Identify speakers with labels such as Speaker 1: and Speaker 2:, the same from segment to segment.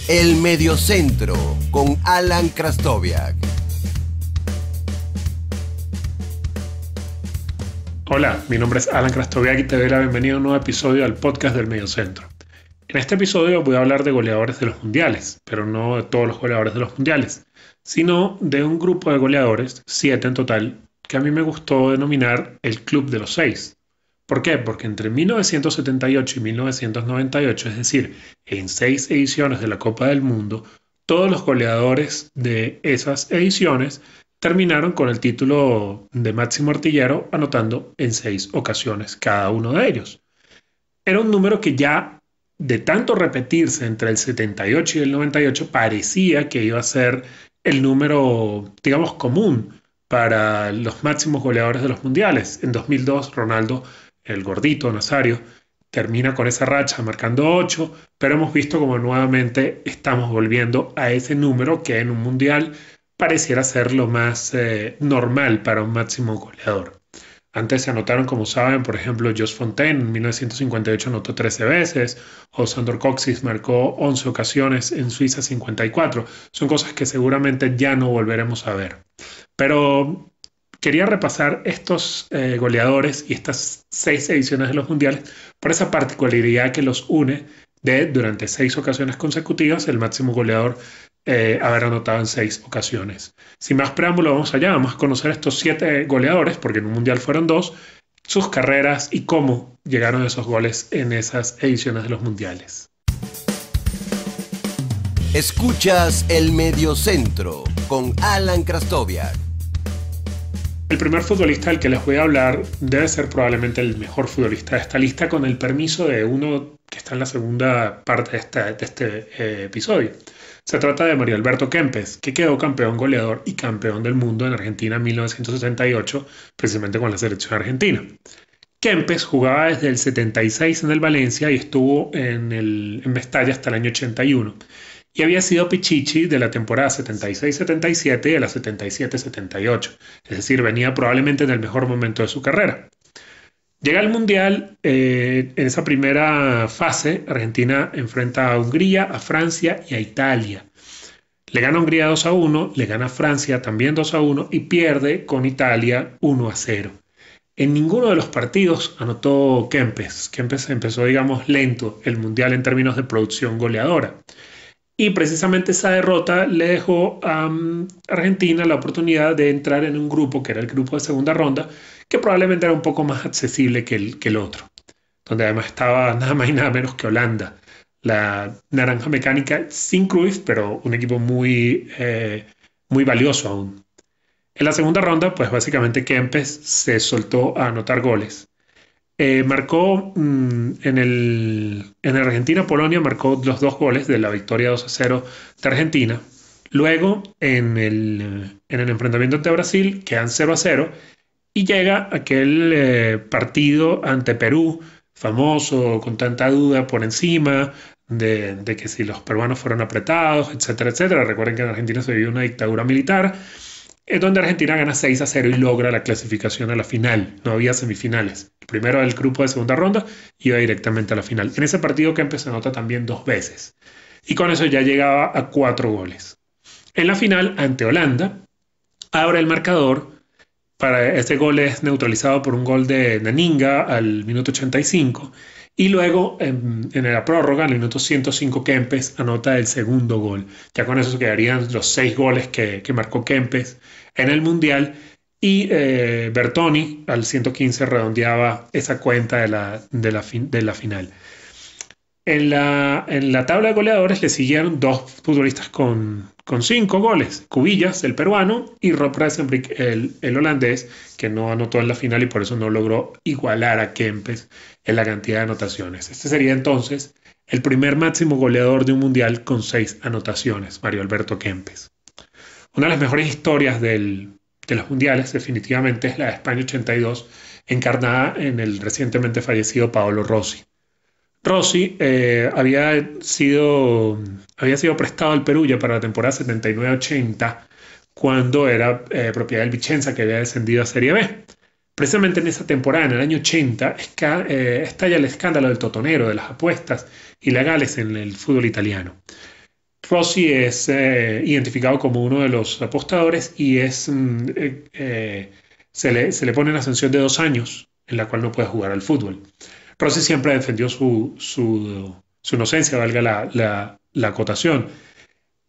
Speaker 1: El Mediocentro con Alan Krastoviak.
Speaker 2: Hola, mi nombre es Alan Krastoviak y te doy la bienvenida a un nuevo episodio del podcast del Mediocentro. En este episodio voy a hablar de goleadores de los mundiales, pero no de todos los goleadores de los mundiales, sino de un grupo de goleadores, 7 en total, que a mí me gustó denominar el Club de los 6. ¿Por qué? Porque entre 1978 y 1998, es decir, en 6 ediciones de la Copa del Mundo, todos los goleadores de esas ediciones terminaron con el título de máximo artillero, anotando en 6 ocasiones cada uno de ellos. Era un número que ya, de tanto repetirse entre el 78 y el 98, parecía que iba a ser el número, digamos, común para los máximos goleadores de los mundiales. En 2002, Ronaldo, el gordito Nazario, termina con esa racha marcando 8, pero hemos visto como nuevamente estamos volviendo a ese número que en un mundial pareciera ser lo más normal para un máximo goleador. Antes se anotaron, como saben, por ejemplo, Jos Fontaine en 1958 anotó 13 veces, o Sandor Kocsis marcó 11 ocasiones en Suiza 54. Son cosas que seguramente ya no volveremos a ver. Pero quería repasar estos goleadores y estas 6 ediciones de los mundiales por esa particularidad que los une de, durante 6 ocasiones consecutivas, el máximo goleador haber anotado en 6 ocasiones. Sin más preámbulo, vamos allá, vamos a conocer estos 7 goleadores, porque en un mundial fueron 2, sus carreras y cómo llegaron esos goles en esas ediciones de los mundiales.
Speaker 1: Escuchas El Mediocentro con Alan Krastoviak.
Speaker 2: El primer futbolista del que les voy a hablar debe ser probablemente el mejor futbolista de esta lista, con el permiso de uno que está en la segunda parte de este episodio. Se trata de Mario Alberto Kempes, que quedó campeón goleador y campeón del mundo en Argentina en 1978, precisamente con la selección argentina. Kempes jugaba desde el 76 en el Valencia y estuvo en Mestalla hasta el año 81. Y había sido Pichichi de la temporada 76-77 y de la 77-78. Es decir, venía probablemente en el mejor momento de su carrera. Llega al Mundial, en esa primera fase, Argentina enfrenta a Hungría, a Francia y a Italia. Le gana a Hungría 2-1, le gana a Francia también 2-1 y pierde con Italia 1-0. En ninguno de los partidos anotó Kempes. Kempes empezó, digamos, lento el Mundial en términos de producción goleadora. Y precisamente esa derrota le dejó a Argentina la oportunidad de entrar en un grupo, que era el grupo de segunda ronda, que probablemente era un poco más accesible que el otro, donde además estaba nada más y nada menos que Holanda, la naranja mecánica sin Cruyff, pero un equipo muy valioso aún. En la segunda ronda, pues básicamente Kempes se soltó a anotar goles. Marcó en Argentina-Polonia, marcó los 2 goles de la victoria 2-0 de Argentina. Luego, en el enfrentamiento ante Brasil, quedan 0-0 y llega aquel partido ante Perú, famoso, con tanta duda por encima de que si los peruanos fueron apretados, etcétera, etcétera. Recuerden que en Argentina se vivió una dictadura militar, donde Argentina gana 6-0 y logra la clasificación a la final. No había semifinales. El primero del grupo de segunda ronda iba directamente a la final. En ese partido Kempes anota también 2 veces. Y con eso ya llegaba a 4 goles. En la final, ante Holanda, abre el marcador. Este gol es neutralizado por un gol de Naninga al minuto 85. Y luego, en la prórroga, al minuto 105, Kempes anota el segundo gol. Ya con eso quedarían los 6 goles que marcó Kempes en el Mundial. Y Bertoni, al 115, redondeaba esa cuenta de la final. En la tabla de goleadores le siguieron 2 futbolistas con 5 goles. Cubillas, el peruano, y Rob Resenbrink, el holandés, que no anotó en la final y por eso no logró igualar a Kempes en la cantidad de anotaciones. Este sería entonces el primer máximo goleador de un mundial con 6 anotaciones, Mario Alberto Kempes. Una de las mejores historias de los mundiales definitivamente es la de España 82, encarnada en el recientemente fallecido Paolo Rossi. Rossi había sido prestado al Perú ya para la temporada 79-80, cuando era propiedad del Vicenza, que había descendido a Serie B. Precisamente en esa temporada, en el año 80, estalla el escándalo del totonero, de las apuestas ilegales en el fútbol italiano. Rossi es identificado como uno de los apostadores y se le pone una sanción de 2 años en la cual no puede jugar al fútbol. Rossi siempre defendió su inocencia, valga la acotación.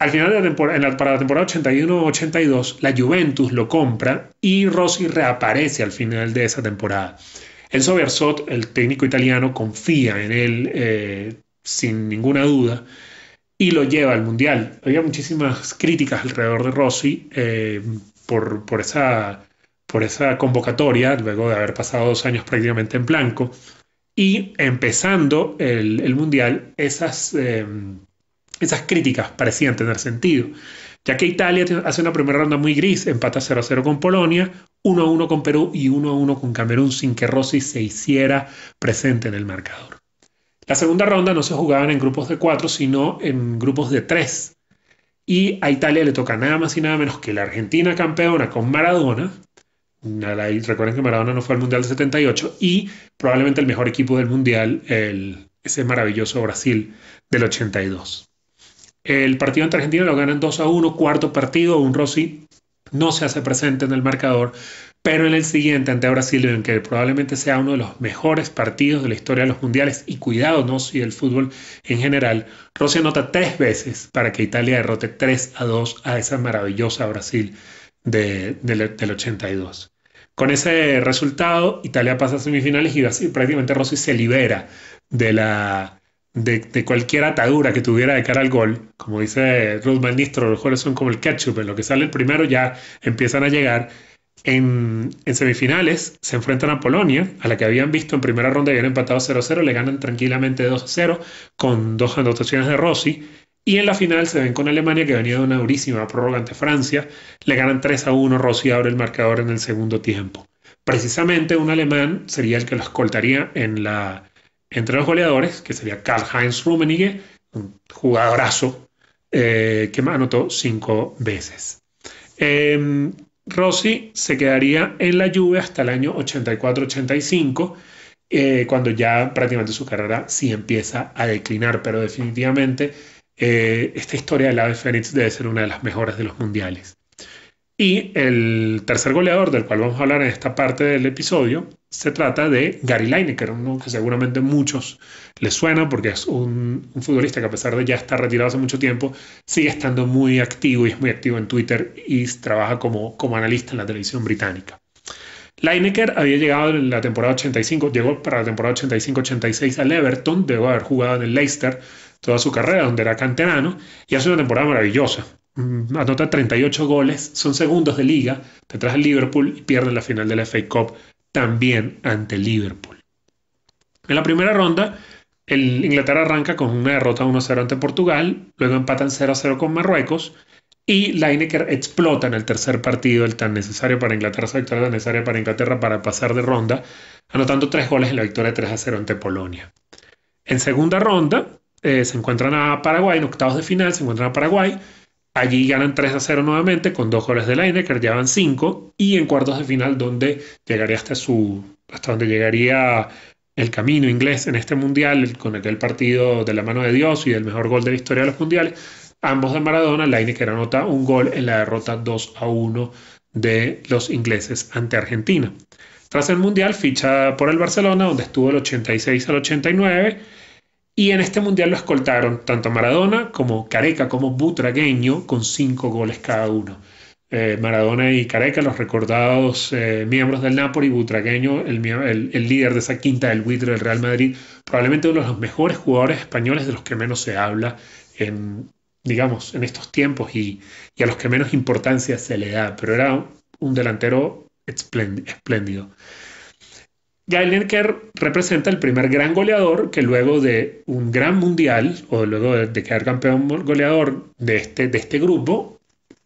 Speaker 2: Al final de la temporada, para la temporada 81-82, la Juventus lo compra y Rossi reaparece al final de esa temporada. Enzo Bearzot, el técnico italiano, confía en él sin ninguna duda y lo lleva al Mundial. Había muchísimas críticas alrededor de Rossi por esa convocatoria, luego de haber pasado 2 años prácticamente en blanco. Y empezando el Mundial, esas críticas parecían tener sentido, ya que Italia hace una primera ronda muy gris, empata 0-0 con Polonia, 1-1 con Perú y 1-1 con Camerún, sin que Rossi se hiciera presente en el marcador. La segunda ronda no se jugaban en grupos de 4, sino en grupos de 3. Y a Italia le toca nada más y nada menos que la Argentina campeona con Maradona. Recuerden que Maradona no fue al Mundial del 78 y probablemente el mejor equipo del Mundial, ese maravilloso Brasil del 82. El partido ante Argentina lo ganan 2-1, cuarto partido, un Rossi no se hace presente en el marcador, pero en el siguiente ante Brasil, en que probablemente sea uno de los mejores partidos de la historia de los mundiales, y cuidado, ¿no?, si el fútbol en general, Rossi anota 3 veces para que Italia derrote 3-2 a esa maravillosa Brasil del 82. Con ese resultado, Italia pasa a semifinales y así prácticamente Rossi se libera de cualquier atadura que tuviera de cara al gol. Como dice Ruth Van Nistelrooy, los goles son como el ketchup, en lo que sale el primero ya empiezan a llegar. En semifinales se enfrentan a Polonia, a la que habían visto en primera ronda y habían empatado 0-0, le ganan tranquilamente 2-0 con 2 anotaciones de Rossi. Y en la final se ven con Alemania, que venía de una durísima prórroga ante Francia, le ganan 3-1, Rossi abre el marcador en el segundo tiempo. Precisamente un alemán sería el que lo escoltaría entre los goleadores, que sería Karl-Heinz Rummenigge, un jugadorazo que anotó 5 veces. Rossi se quedaría en la Juve hasta el año 84-85, cuando ya prácticamente su carrera sí empieza a declinar, pero definitivamente esta historia del ave fénix debe ser una de las mejores de los mundiales. Y el tercer goleador del cual vamos a hablar en esta parte del episodio se trata de Gary Lineker, uno que seguramente a muchos les suena porque es un futbolista que, a pesar de ya estar retirado hace mucho tiempo, sigue estando muy activo y es muy activo en Twitter y trabaja como analista en la televisión británica. Lineker había llegado en la temporada 85, llegó para la temporada 85-86 al Everton, debo haber jugado en el Leicester toda su carrera, donde era canterano, y hace una temporada maravillosa. Anota 38 goles, son segundos de liga detrás del Liverpool y pierden la final de la FA Cup también ante Liverpool. En la primera ronda, Inglaterra arranca con una derrota 1-0 ante Portugal, luego empatan 0-0 con Marruecos y Lineker explota en el tercer partido, el tan necesario para Inglaterra, esa victoria tan necesaria para Inglaterra para pasar de ronda, anotando 3 goles en la victoria 3-0 ante Polonia. En segunda ronda se encuentran a Paraguay, en octavos de final se encuentran a Paraguay. Allí ganan 3-0 nuevamente con 2 goles de Lineker, ya van 5, y en cuartos de final donde llegaría hasta donde llegaría el camino inglés en este mundial, con aquel partido de la mano de Dios y el mejor gol de la historia de los mundiales, ambos de Maradona. Lineker anota un gol en la derrota 2-1 de los ingleses ante Argentina. Tras el mundial ficha por el Barcelona, donde estuvo del 86 al 89, y en este mundial lo escoltaron tanto Maradona como Careca como Butragueño, con 5 goles cada uno. Maradona y Careca, los recordados miembros del Napoli, Butragueño, el líder de esa quinta del buitre del Real Madrid, probablemente uno de los mejores jugadores españoles, de los que menos se habla en estos tiempos y a los que menos importancia se le da, pero era un delantero espléndido. Gary Lineker representa el primer gran goleador que, luego de un gran mundial o luego de quedar campeón goleador de este grupo,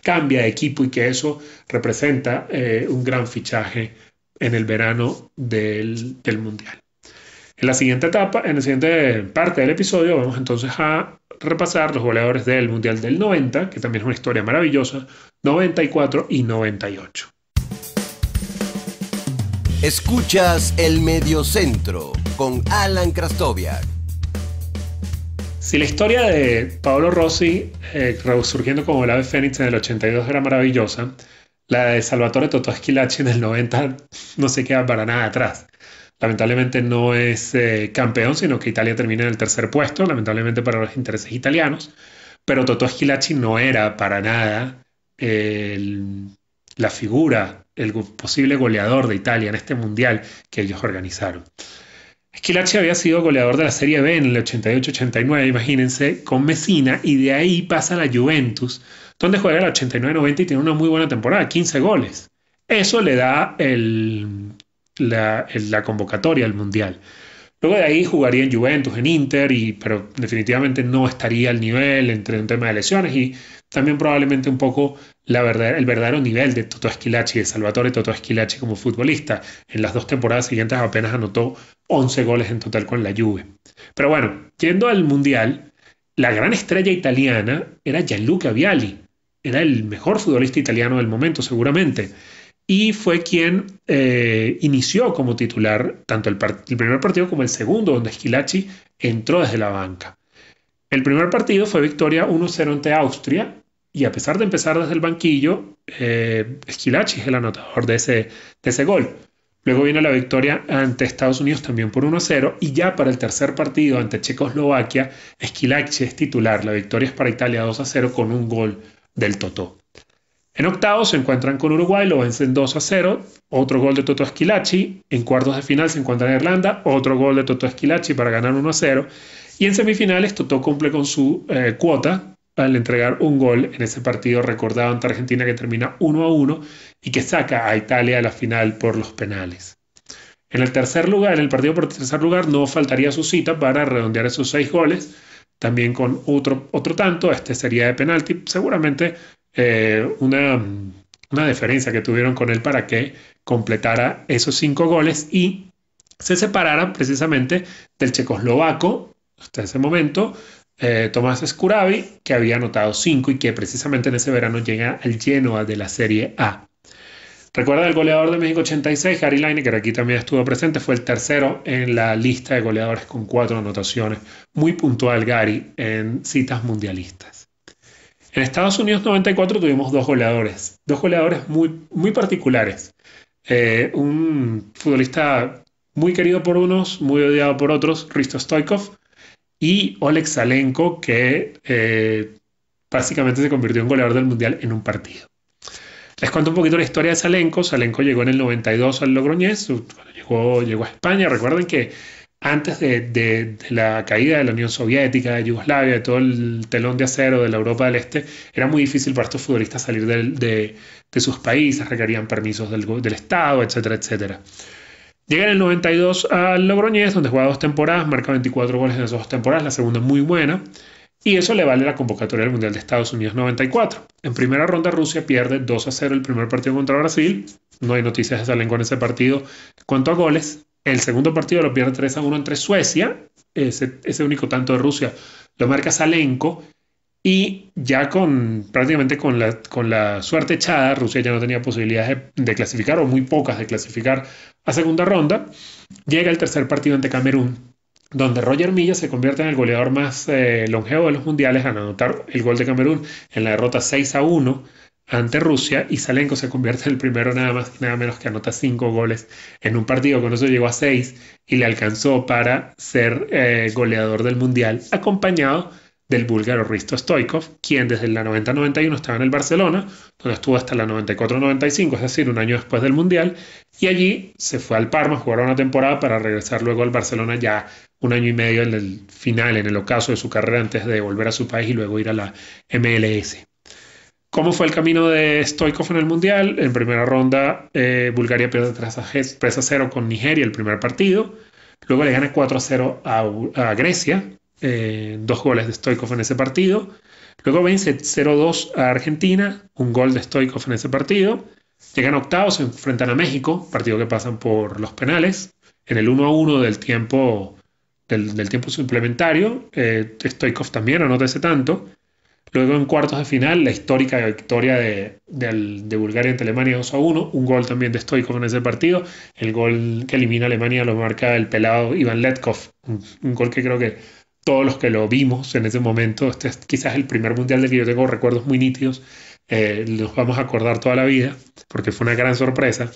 Speaker 2: cambia de equipo, y que eso representa un gran fichaje en el verano del mundial. En la siguiente parte del episodio vamos entonces a repasar los goleadores del mundial del 90, que también es una historia maravillosa, 94 y 98.
Speaker 1: Escuchas El Mediocentro con Alan Krastoviak.
Speaker 2: Si la historia de Paolo Rossi resurgiendo como el ave fénix en el 82 era maravillosa, la de Salvatore Totò Schillaci en el 90 no se queda para nada atrás. Lamentablemente no es campeón, sino que Italia termina en el tercer puesto, lamentablemente para los intereses italianos. Pero Totò Schillaci no era para nada la figura, el posible goleador de Italia en este mundial que ellos organizaron. Schillaci había sido goleador de la Serie B en el 88-89, imagínense, con Messina, y de ahí pasa a la Juventus, donde juega el 89-90 y tiene una muy buena temporada, 15 goles. Eso le da la convocatoria al mundial. Luego de ahí jugaría en Juventus, en Inter, pero definitivamente no estaría al nivel entre un tema de lesiones y también probablemente un poco el verdadero nivel de Totò Schillaci, de Salvatore Totò Schillaci como futbolista. En las 2 temporadas siguientes apenas anotó 11 goles en total con la Juve. Pero bueno, yendo al mundial, la gran estrella italiana era Gianluca Vialli. Era el mejor futbolista italiano del momento, seguramente. Y fue quien inició como titular tanto el primer partido como el segundo, donde Schillaci entró desde la banca. El primer partido fue victoria 1-0 ante Austria, y a pesar de empezar desde el banquillo, Schillaci es el anotador de ese gol. Luego viene la victoria ante Estados Unidos también por 1-0, y ya para el tercer partido ante Checoslovaquia, Schillaci es titular. La victoria es para Italia 2-0 con un gol del Totò. En octavos se encuentran con Uruguay, lo vencen 2-0, otro gol de Totò Schillaci. En cuartos de final se encuentran en Irlanda, otro gol de Totò Schillaci para ganar 1-0. Y en semifinales Totò cumple con su cuota al entregar un gol en ese partido recordado ante Argentina que termina 1-1 y que saca a Italia a la final por los penales. En el partido por tercer lugar no faltaría su cita para redondear esos 6 goles, también con otro tanto. Este sería de penalti, seguramente una diferencia que tuvieron con él para que completara esos 5 goles y se separaran precisamente del checoslovaco hasta ese momento, Tomás Skurabi, que había anotado 5 y que precisamente en ese verano llega al Genoa de la Serie A. Recuerda el goleador de México 86, Gary Lineker, aquí también estuvo presente, fue el tercero en la lista de goleadores con 4 anotaciones. Muy puntual Gary en citas mundialistas. En Estados Unidos 94 tuvimos 2 goleadores muy, muy particulares. Un futbolista muy querido por unos, muy odiado por otros, Hristo Stoichkov, y Oleg Salenko, que básicamente se convirtió en goleador del mundial en un partido. Les cuento un poquito la historia de Salenko. Salenko llegó en el 92 al Logroñés, cuando llegó a España. Recuerden que antes de la caída de la Unión Soviética, de Yugoslavia, de todo el telón de acero de la Europa del Este, era muy difícil para estos futbolistas salir de sus países, requerían permisos del Estado, etcétera, etcétera. Llega en el 92 al Logroñés, donde juega 2 temporadas, marca 24 goles en esas 2 temporadas, la segunda muy buena, y eso le vale la convocatoria del Mundial de Estados Unidos 94. En primera ronda Rusia pierde 2-0 el primer partido contra Brasil, no hay noticias de Salenko en ese partido en cuanto a goles. El segundo partido lo pierde 3-1 entre Suecia, ese único tanto de Rusia lo marca Salenko, y ya prácticamente con la suerte echada, Rusia ya no tenía posibilidades de clasificar, o muy pocas de clasificar a segunda ronda. Llega el tercer partido ante Camerún, donde Roger Milla se convierte en el goleador más longevo de los mundiales al anotar el gol de Camerún en la derrota 6-1 ante Rusia, y Salenko se convierte en el primero nada más y nada menos que anota 5 goles en un partido. Con eso llegó a 6 y le alcanzó para ser goleador del mundial, acompañado del búlgaro Hristo Stoichkov, quien desde la 90-91 estaba en el Barcelona, donde estuvo hasta la 94-95, es decir, un año después del mundial, y allí se fue al Parma a jugar una temporada para regresar luego al Barcelona ya un año y medio en el final, en el ocaso de su carrera, antes de volver a su país y luego ir a la MLS. ¿Cómo fue el camino de Stoichkov en el mundial? En primera ronda, Bulgaria pierde 3-0 con Nigeria el primer partido, luego le gana 4-0 a Grecia, 2 goles de Stoichkov en ese partido. Luego vence 0-2 a Argentina, un gol de Stoichkov en ese partido. Llegan a octavos, se enfrentan a México, partido que pasan por los penales. En el 1-1 del tiempo suplementario, Stoichkov también anota ese tanto. Luego en cuartos de final, la histórica victoria de Bulgaria ante Alemania 2-1, un gol también de Stoichkov en ese partido. El gol que elimina a Alemania lo marca el pelado Ivan Letkov, un gol que creo que todos los que lo vimos en ese momento, este es quizás el primer mundial del que yo tengo recuerdos muy nítidos, los vamos a acordar toda la vida, porque fue una gran sorpresa.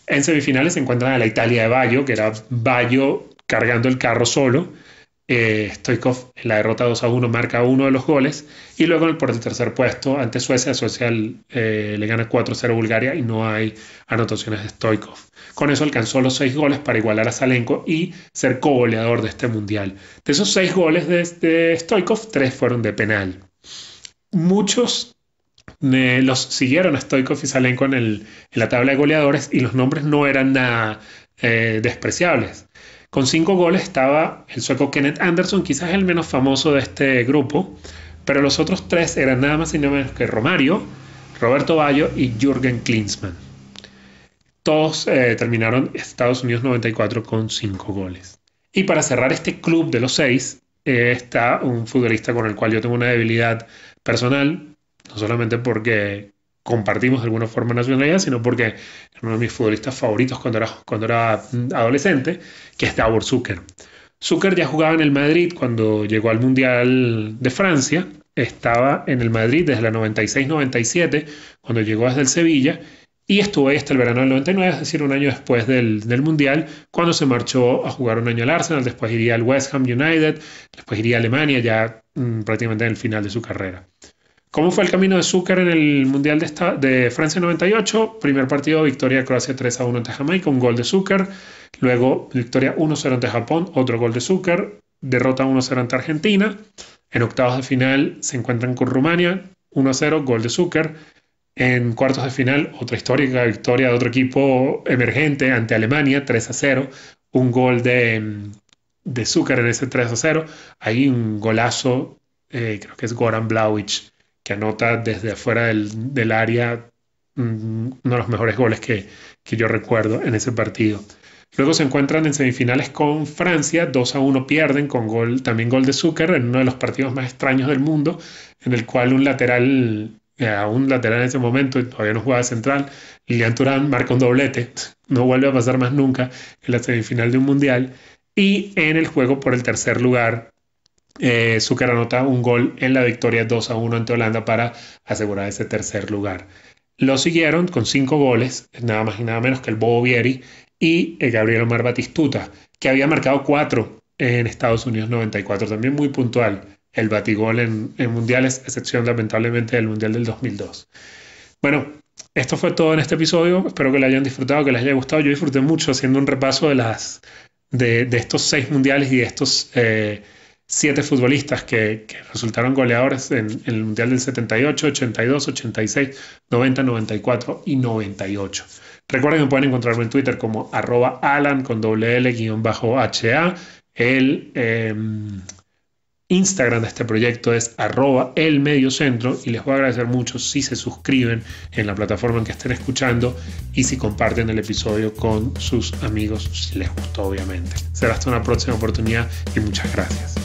Speaker 2: En semifinales se encuentran a la Italia de Baggio, que era Baggio cargando el carro solo. Stoichkov en la derrota 2-1 marca uno de los goles, y luego por el tercer puesto ante Suecia, le gana 4-0 a Bulgaria y no hay anotaciones de Stoichkov. Con eso alcanzó los 6 goles para igualar a Salenko y ser co-goleador de este mundial. De esos 6 goles de Stoichkov, 3 fueron de penal. Muchos los siguieron a Stoichkov y Salenko en la tabla de goleadores, y los nombres no eran nada despreciables. Con 5 goles estaba el sueco Kenneth Anderson, quizás el menos famoso de este grupo, pero los otros 3 eran nada más y nada menos que Romario, Roberto Baggio y Jürgen Klinsmann. Todos terminaron Estados Unidos 94 con 5 goles. Y para cerrar este club de los 6 está un futbolista con el cual yo tengo una debilidad personal, no solamente porque compartimos de alguna forma nacionalidad, sino porque era uno de mis futbolistas favoritos cuando era adolescente, que es Davor Suker. Suker ya jugaba en el Madrid cuando llegó al Mundial de Francia, estaba en el Madrid desde la 96-97, cuando llegó desde el Sevilla, y estuvo ahí hasta el verano del 99, es decir, un año después del Mundial, cuando se marchó a jugar un año al Arsenal, después iría al West Ham United, después iría a Alemania, ya prácticamente en el final de su carrera. ¿Cómo fue el camino de Suker en el Mundial de Francia 98? Primer partido, victoria de Croacia 3-1 ante Jamaica, un gol de Suker. Luego, victoria 1-0 ante Japón, otro gol de Suker. Derrota 1-0 ante Argentina. En octavos de final se encuentran con Rumania, 1-0, gol de Suker. En cuartos de final, otra histórica victoria de otro equipo emergente ante Alemania, 3-0. Un gol de Suker en ese 3-0. Ahí un golazo, creo que es Goran Vlahovic, que anota desde afuera del área uno de los mejores goles que yo recuerdo en ese partido. Luego se encuentran en semifinales con Francia, 2-1 pierden con también gol de Suker en uno de los partidos más extraños del mundo, en el cual un lateral en ese momento, todavía no jugaba central, Lilian Thuram marca un doblete, no vuelve a pasar más nunca en la semifinal de un mundial, y en el juego por el tercer lugar, Suker anota un gol en la victoria 2-1 ante Holanda para asegurar ese tercer lugar. Lo siguieron con 5 goles, nada más y nada menos que el Bobo Vieri y Gabriel Omar Batistuta, que había marcado 4 en Estados Unidos 94, también muy puntual el batigol en mundiales, excepción lamentablemente del Mundial del 2002. Bueno, esto fue todo en este episodio, espero que lo hayan disfrutado, que les haya gustado. Yo disfruté mucho haciendo un repaso de estos 6 mundiales y de estos 7 futbolistas que resultaron goleadores en el Mundial del 78, 82, 86, 90, 94 y 98. Recuerden que pueden encontrarme en Twitter como @Alan con _HA. El Instagram de este proyecto es @elmediocentro, y les voy a agradecer mucho si se suscriben en la plataforma en que estén escuchando y si comparten el episodio con sus amigos, si les gustó, obviamente. Será hasta una próxima oportunidad y muchas gracias.